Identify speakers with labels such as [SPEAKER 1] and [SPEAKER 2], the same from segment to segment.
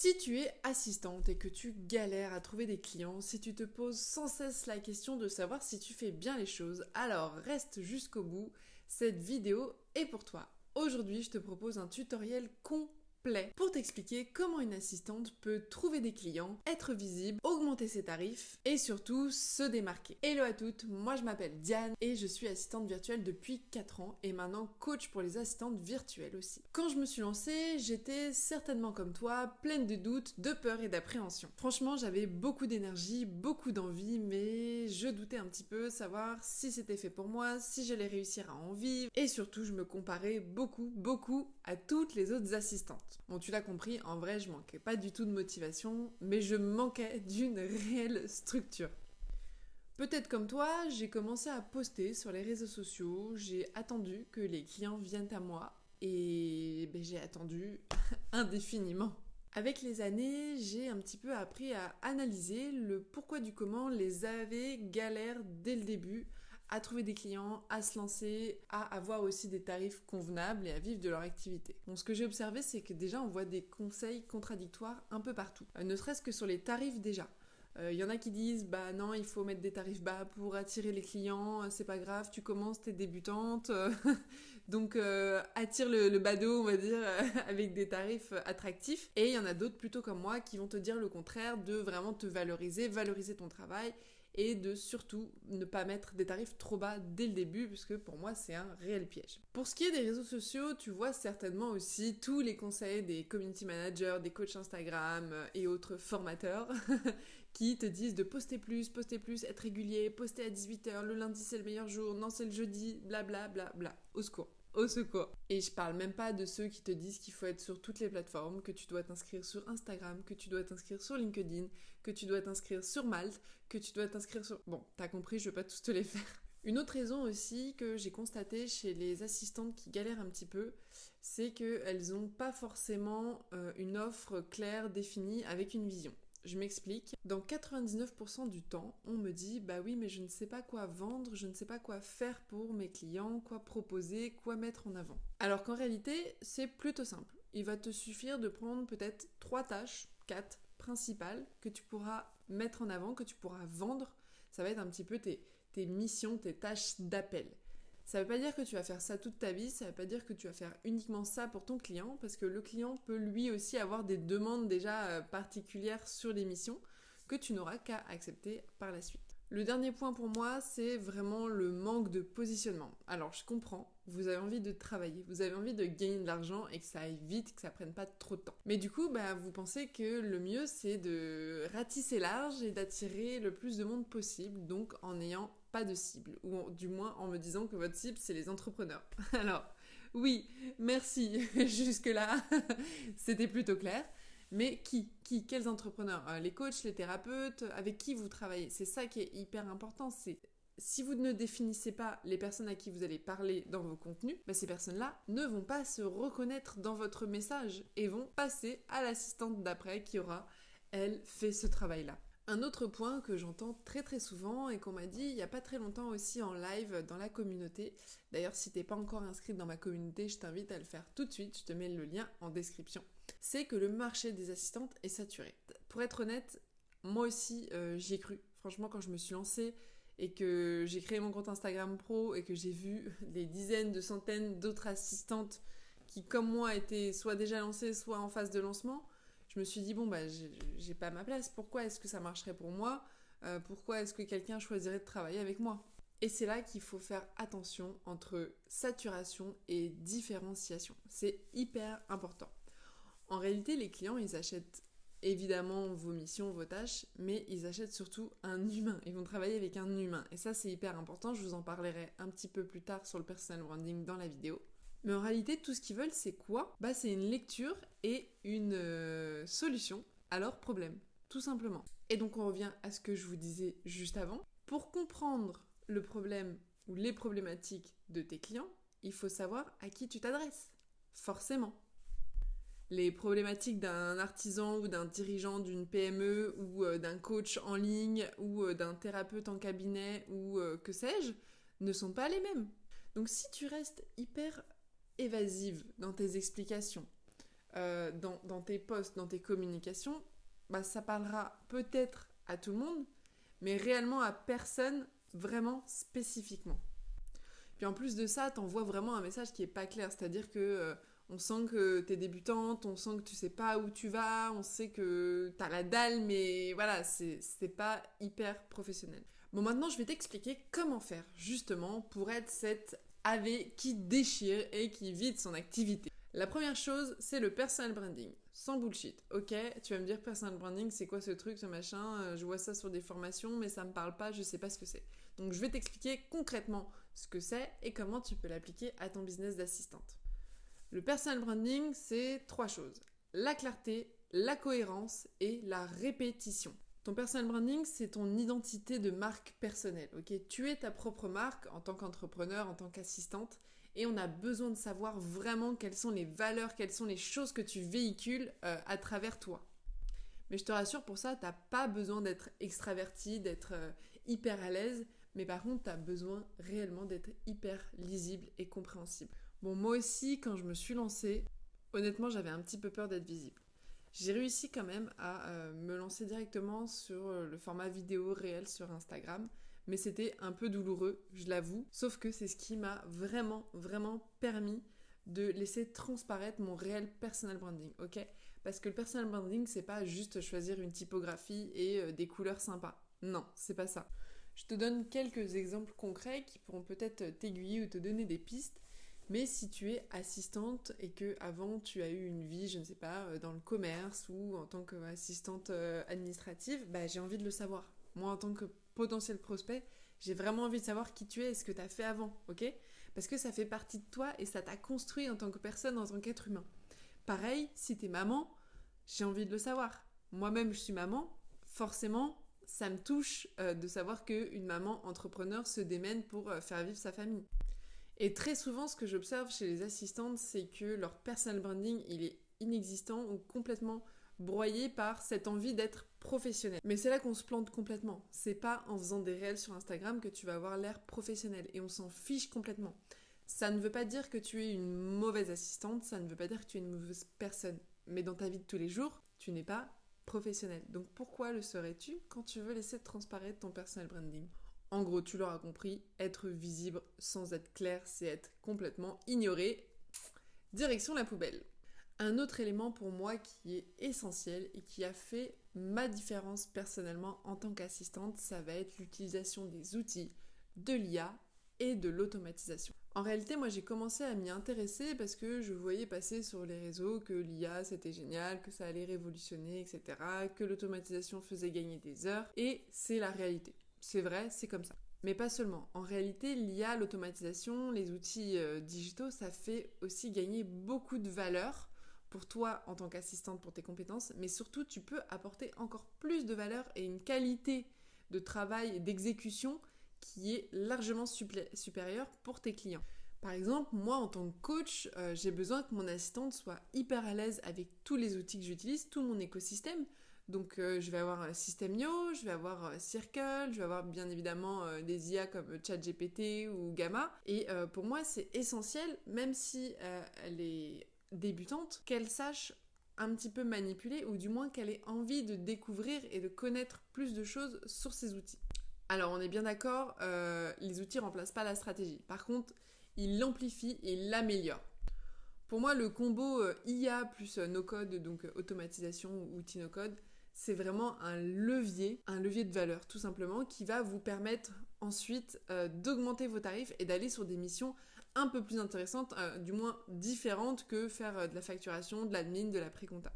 [SPEAKER 1] Si tu es assistante et que tu galères à trouver des clients, si tu te poses sans cesse la question de savoir si tu fais bien les choses, alors reste jusqu'au bout, cette vidéo est pour toi. Aujourd'hui, je te propose un tutoriel complet pour t'expliquer comment une assistante peut trouver des clients, être visible, augmenter ses tarifs et surtout se démarquer. Hello à toutes, moi je m'appelle Diane et je suis assistante virtuelle depuis 4 ans et maintenant coach pour les assistantes virtuelles aussi. Quand je me suis lancée, j'étais certainement comme toi, pleine de doutes, de peur et d'appréhension. Franchement, j'avais beaucoup d'énergie, beaucoup d'envie, mais je doutais un petit peu savoir si c'était fait pour moi, si j'allais réussir à en vivre et surtout je me comparais beaucoup à toutes les autres assistantes. Bon, tu l'as compris, en vrai, je manquais pas du tout de motivation, mais je manquais d'une réelle structure. Peut-être comme toi, j'ai commencé à poster sur les réseaux sociaux, j'ai attendu que les clients viennent à moi et j'ai attendu indéfiniment. Avec les années, j'ai un petit peu appris à analyser le pourquoi du comment les AV galèrent dès le début à trouver des clients, à se lancer, à avoir aussi des tarifs convenables et à vivre de leur activité. Donc ce que j'ai observé, c'est que déjà on voit des conseils contradictoires un peu partout, ne serait-ce que sur les tarifs déjà. Y en a qui disent bah non, il faut mettre des tarifs bas pour attirer les clients, c'est pas grave, tu commences, t'es débutante, donc attire le badaud, on va dire, avec des tarifs attractifs. Et il y en a d'autres plutôt comme moi qui vont te dire le contraire, de vraiment te valoriser ton travail et de surtout ne pas mettre des tarifs trop bas dès le début, puisque pour moi c'est un réel piège. Pour ce qui est des réseaux sociaux, tu vois certainement aussi tous les conseils des community managers, des coachs Instagram et autres formateurs qui te disent de poster plus, être régulier, poster à 18h, le lundi c'est le meilleur jour, non c'est le jeudi, blablabla, au secours. Au secours. Et je parle même pas de ceux qui te disent qu'il faut être sur toutes les plateformes, que tu dois t'inscrire sur Instagram, que tu dois t'inscrire sur LinkedIn, que tu dois t'inscrire sur Malte, que tu dois t'inscrire sur... Bon, t'as compris, je vais pas tous te les faire. Une autre raison aussi que j'ai constatée chez les assistantes qui galèrent un petit peu, c'est qu'elles ont pas forcément une offre claire, définie, avec une vision. Je m'explique. Dans 99% du temps, on me dit bah oui, mais je ne sais pas quoi vendre, je ne sais pas quoi faire pour mes clients, quoi proposer, quoi mettre en avant. Alors qu'en réalité, c'est plutôt simple. Il va te suffire de prendre peut-être 3 tâches, 4 principales que tu pourras mettre en avant, que tu pourras vendre. Ça va être un petit peu tes missions, tes tâches d'appel. Ça veut pas dire que tu vas faire ça toute ta vie, ça veut pas dire que tu vas faire uniquement ça pour ton client, parce que le client peut lui aussi avoir des demandes déjà particulières sur les missions que tu n'auras qu'à accepter par la suite. Le dernier point pour moi, c'est vraiment le manque de positionnement. Alors je comprends, vous avez envie de travailler, vous avez envie de gagner de l'argent et que ça aille vite, que ça prenne pas trop de temps. Mais du coup, vous pensez que le mieux c'est de ratisser large et d'attirer le plus de monde possible, donc en ayant pas de cible, ou du moins en me disant que votre cible c'est les entrepreneurs. Alors, oui, merci, jusque-là, c'était plutôt clair. Mais quels entrepreneurs? Les coachs, les thérapeutes, avec qui vous travaillez? C'est ça qui est hyper important, c'est si vous ne définissez pas les personnes à qui vous allez parler dans vos contenus, ces personnes-là ne vont pas se reconnaître dans votre message et vont passer à l'assistante d'après qui aura, elle, fait ce travail-là. Un autre point que j'entends très souvent et qu'on m'a dit il n'y a pas très longtemps aussi en live dans la communauté, d'ailleurs si t'es pas encore inscrite dans ma communauté, je t'invite à le faire tout de suite, je te mets le lien en description, c'est que le marché des assistantes est saturé. Pour être honnête, moi aussi j'y ai cru. Franchement, quand je me suis lancée et que j'ai créé mon compte Instagram pro et que j'ai vu des dizaines de centaines d'autres assistantes qui comme moi étaient soit déjà lancées, soit en phase de lancement, je me suis dit, j'ai pas ma place. Pourquoi est-ce que ça marcherait pour moi? Pourquoi est-ce que quelqu'un choisirait de travailler avec moi? Et c'est là qu'il faut faire attention entre saturation et différenciation. C'est hyper important. En réalité, les clients, ils achètent évidemment vos missions, vos tâches, mais ils achètent surtout un humain. Ils vont travailler avec un humain. Et ça, c'est hyper important. Je vous en parlerai un petit peu plus tard sur le personal branding dans la vidéo. Mais en réalité, tout ce qu'ils veulent, c'est quoi? C'est une lecture et une solution à leurs problèmes, tout simplement. Et donc on revient à ce que je vous disais juste avant. Pour comprendre le problème ou les problématiques de tes clients, il faut savoir à qui tu t'adresses. Forcément. Les problématiques d'un artisan ou d'un dirigeant d'une PME ou d'un coach en ligne ou d'un thérapeute en cabinet ou que sais-je, ne sont pas les mêmes. Donc si tu restes hyper évasive dans tes explications, dans tes posts, dans tes communications, bah, ça parlera peut-être à tout le monde, mais réellement à personne vraiment spécifiquement. Puis en plus de ça, t'envoies vraiment un message qui est pas clair, c'est-à-dire que on sent que t'es débutante, on sent que tu sais pas où tu vas, on sait que t'as la dalle, mais voilà, c'est pas hyper professionnel. Bon, maintenant je vais t'expliquer comment faire justement pour être cette AV qui déchire et qui vide son activité. La première chose, c'est le personal branding. Sans bullshit, ok? Tu vas me dire personal branding, c'est quoi ce truc, ce machin? Je vois ça sur des formations, mais ça me parle pas, je sais pas ce que c'est. Donc je vais t'expliquer concrètement ce que c'est et comment tu peux l'appliquer à ton business d'assistante. Le personal branding, c'est 3 choses. La clarté, la cohérence et la répétition. Ton personal branding, c'est ton identité de marque personnelle, ok? Tu es ta propre marque en tant qu'entrepreneur, en tant qu'assistante, et on a besoin de savoir vraiment quelles sont les valeurs, quelles sont les choses que tu véhicules à travers toi. Mais je te rassure, pour ça, t'as pas besoin d'être extraverti, d'être hyper à l'aise, mais par contre, t'as besoin réellement d'être hyper lisible et compréhensible. Bon, moi aussi, quand je me suis lancée, honnêtement, j'avais un petit peu peur d'être visible. J'ai réussi quand même à me lancer directement sur le format vidéo réel sur Instagram, mais c'était un peu douloureux, je l'avoue, sauf que c'est ce qui m'a vraiment, vraiment permis de laisser transparaître mon réel personal branding, ok? Parce que le personal branding, c'est pas juste choisir une typographie et des couleurs sympas. Non, c'est pas ça. Je te donne quelques exemples concrets qui pourront peut-être t'aiguiller ou te donner des pistes. Mais si tu es assistante et que avant tu as eu une vie, je ne sais pas, dans le commerce ou en tant qu'assistante administrative, bah, j'ai envie de le savoir. Moi, en tant que potentiel prospect, j'ai vraiment envie de savoir qui tu es et ce que tu as fait avant, ok? Parce que ça fait partie de toi et ça t'a construit en tant que personne, en tant qu'être humain. Pareil, si t'es maman, j'ai envie de le savoir. Moi-même, je suis maman, forcément, ça me touche de savoir qu'une maman entrepreneur se démène pour faire vivre sa famille. Et très souvent, ce que j'observe chez les assistantes, c'est que leur personal branding, il est inexistant ou complètement broyé par cette envie d'être professionnel. Mais c'est là qu'on se plante complètement. C'est pas en faisant des réels sur Instagram que tu vas avoir l'air professionnel. Et on s'en fiche complètement. Ça ne veut pas dire que tu es une mauvaise assistante, ça ne veut pas dire que tu es une mauvaise personne. Mais dans ta vie de tous les jours, tu n'es pas professionnel. Donc pourquoi le serais-tu quand tu veux laisser transparaître ton personal branding ? En gros, tu l'auras compris, être visible sans être clair, c'est être complètement ignoré. Direction la poubelle. Un autre élément pour moi qui est essentiel et qui a fait ma différence personnellement en tant qu'assistante, ça va être l'utilisation des outils, de l'IA et de l'automatisation. En réalité, moi j'ai commencé à m'y intéresser parce que je voyais passer sur les réseaux que l'IA c'était génial, que ça allait révolutionner, etc., que l'automatisation faisait gagner des heures, et c'est la réalité. C'est vrai, c'est comme ça. Mais pas seulement. En réalité, l'IA, l'automatisation, les outils digitaux, ça fait aussi gagner beaucoup de valeur pour toi en tant qu'assistante pour tes compétences, mais surtout tu peux apporter encore plus de valeur et une qualité de travail et d'exécution qui est largement supérieure pour tes clients. Par exemple, moi en tant que coach, j'ai besoin que mon assistante soit hyper à l'aise avec tous les outils que j'utilise, tout mon écosystème. Donc je vais avoir System.io, je vais avoir Circle, je vais avoir bien évidemment des IA comme ChatGPT ou Gamma. Et pour moi c'est essentiel, même si elle est débutante, qu'elle sache un petit peu manipuler ou du moins qu'elle ait envie de découvrir et de connaître plus de choses sur ces outils. Alors on est bien d'accord, les outils remplacent pas la stratégie. Par contre, ils l'amplifient et ils l'améliorent. Pour moi, le combo IA plus no-code, donc automatisation ou outil no-code, c'est vraiment un levier de valeur tout simplement, qui va vous permettre ensuite d'augmenter vos tarifs et d'aller sur des missions un peu plus intéressantes, du moins différentes que faire de la facturation, de l'admin, de la pré-compta.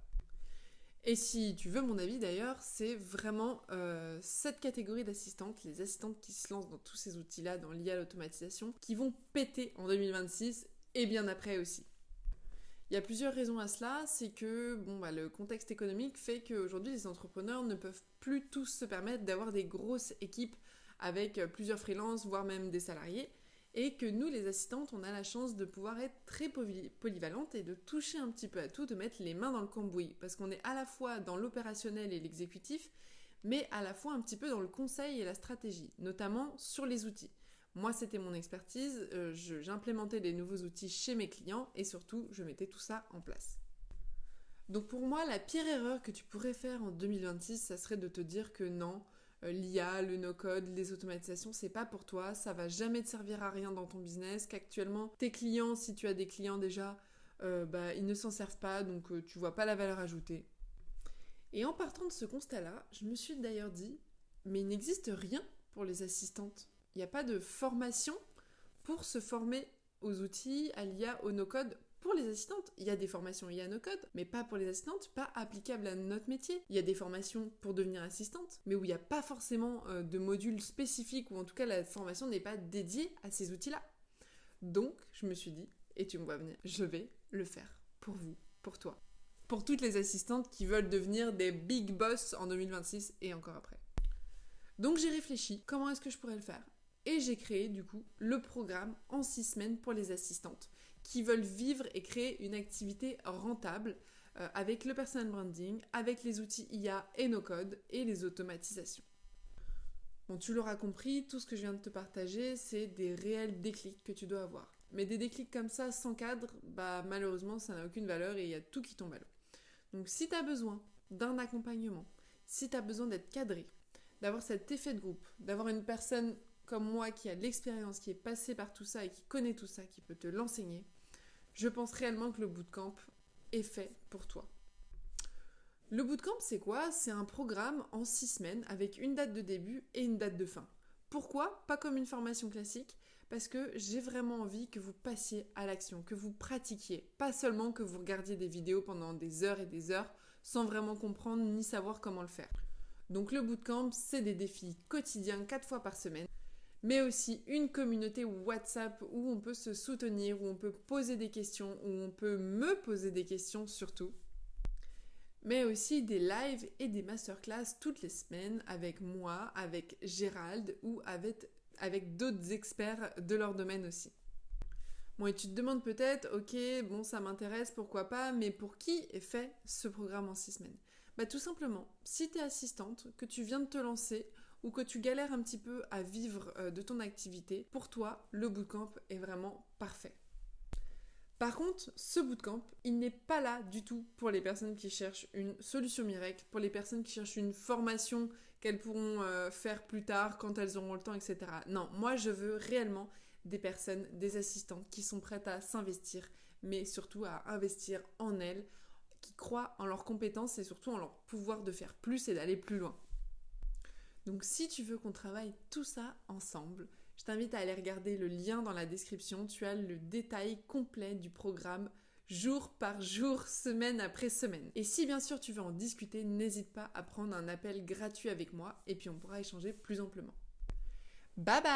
[SPEAKER 1] Et si tu veux mon avis d'ailleurs, c'est vraiment cette catégorie d'assistantes, les assistantes qui se lancent dans tous ces outils-là, dans l'IA, l'automatisation, qui vont péter en 2026 et bien après aussi. Il y a plusieurs raisons à cela, c'est que le contexte économique fait qu'aujourd'hui les entrepreneurs ne peuvent plus tous se permettre d'avoir des grosses équipes avec plusieurs freelances, voire même des salariés, et que nous les assistantes, on a la chance de pouvoir être très polyvalentes et de toucher un petit peu à tout, de mettre les mains dans le cambouis, parce qu'on est à la fois dans l'opérationnel et l'exécutif, mais à la fois un petit peu dans le conseil et la stratégie, notamment sur les outils. Moi, c'était mon expertise, j'implémentais des nouveaux outils chez mes clients et surtout, je mettais tout ça en place. Donc pour moi, la pire erreur que tu pourrais faire en 2026, ça serait de te dire que non, l'IA, le no-code, les automatisations, c'est pas pour toi, ça va jamais te servir à rien dans ton business, qu'actuellement, tes clients, si tu as des clients déjà, ils ne s'en servent pas, donc tu vois pas la valeur ajoutée. Et en partant de ce constat-là, je me suis d'ailleurs dit, mais il n'existe rien pour les assistantes. Il n'y a pas de formation pour se former aux outils, à l'IA, au no-code. Pour les assistantes, il y a des formations IA no-code, mais pas pour les assistantes, pas applicables à notre métier. Il y a des formations pour devenir assistante, mais où il n'y a pas forcément de module spécifique, ou en tout cas la formation n'est pas dédiée à ces outils-là. Donc, je me suis dit, et tu me vois venir, je vais le faire pour vous, pour toi. Pour toutes les assistantes qui veulent devenir des big boss en 2026 et encore après. Donc j'ai réfléchi, comment est-ce que je pourrais le faire? Et j'ai créé du coup le programme en 6 semaines pour les assistantes qui veulent vivre et créer une activité rentable avec le personal branding, avec les outils IA et no-code et les automatisations. Bon, tu l'auras compris, tout ce que je viens de te partager, c'est des réels déclics que tu dois avoir. Mais des déclics comme ça, sans cadre, malheureusement, ça n'a aucune valeur et il y a tout qui tombe à l'eau. Donc si tu as besoin d'un accompagnement, si tu as besoin d'être cadré, d'avoir cet effet de groupe, d'avoir une personne comme moi qui a de l'expérience, qui est passée par tout ça et qui connaît tout ça, qui peut te l'enseigner, je pense réellement que le bootcamp est fait pour toi. Le bootcamp, c'est quoi? C'est un programme en 6 semaines avec une date de début et une date de fin. Pourquoi? Pas comme une formation classique, parce que j'ai vraiment envie que vous passiez à l'action, que vous pratiquiez, pas seulement que vous regardiez des vidéos pendant des heures et des heures sans vraiment comprendre ni savoir comment le faire. Donc le bootcamp, c'est des défis quotidiens 4 fois par semaine, mais aussi une communauté WhatsApp où on peut se soutenir, où on peut poser des questions, où on peut me poser des questions surtout. Mais aussi des lives et des masterclass toutes les semaines avec moi, avec Gérald ou avec d'autres experts de leur domaine aussi. Bon, et tu te demandes peut-être, ok, bon, ça m'intéresse, pourquoi pas, mais pour qui est fait ce programme en 6 semaines? Tout simplement, si tu es assistante, que tu viens de te lancer ou que tu galères un petit peu à vivre de ton activité, pour toi, le bootcamp est vraiment parfait. Par contre, ce bootcamp, il n'est pas là du tout pour les personnes qui cherchent une solution miracle, pour les personnes qui cherchent une formation qu'elles pourront faire plus tard quand elles auront le temps, etc. Non, moi je veux réellement des personnes, des assistantes qui sont prêtes à s'investir, mais surtout à investir en elles, qui croient en leurs compétences et surtout en leur pouvoir de faire plus et d'aller plus loin. Donc si tu veux qu'on travaille tout ça ensemble, je t'invite à aller regarder le lien dans la description. Tu as le détail complet du programme jour par jour, semaine après semaine. Et si bien sûr tu veux en discuter, n'hésite pas à prendre un appel gratuit avec moi et puis on pourra échanger plus amplement. Bye bye!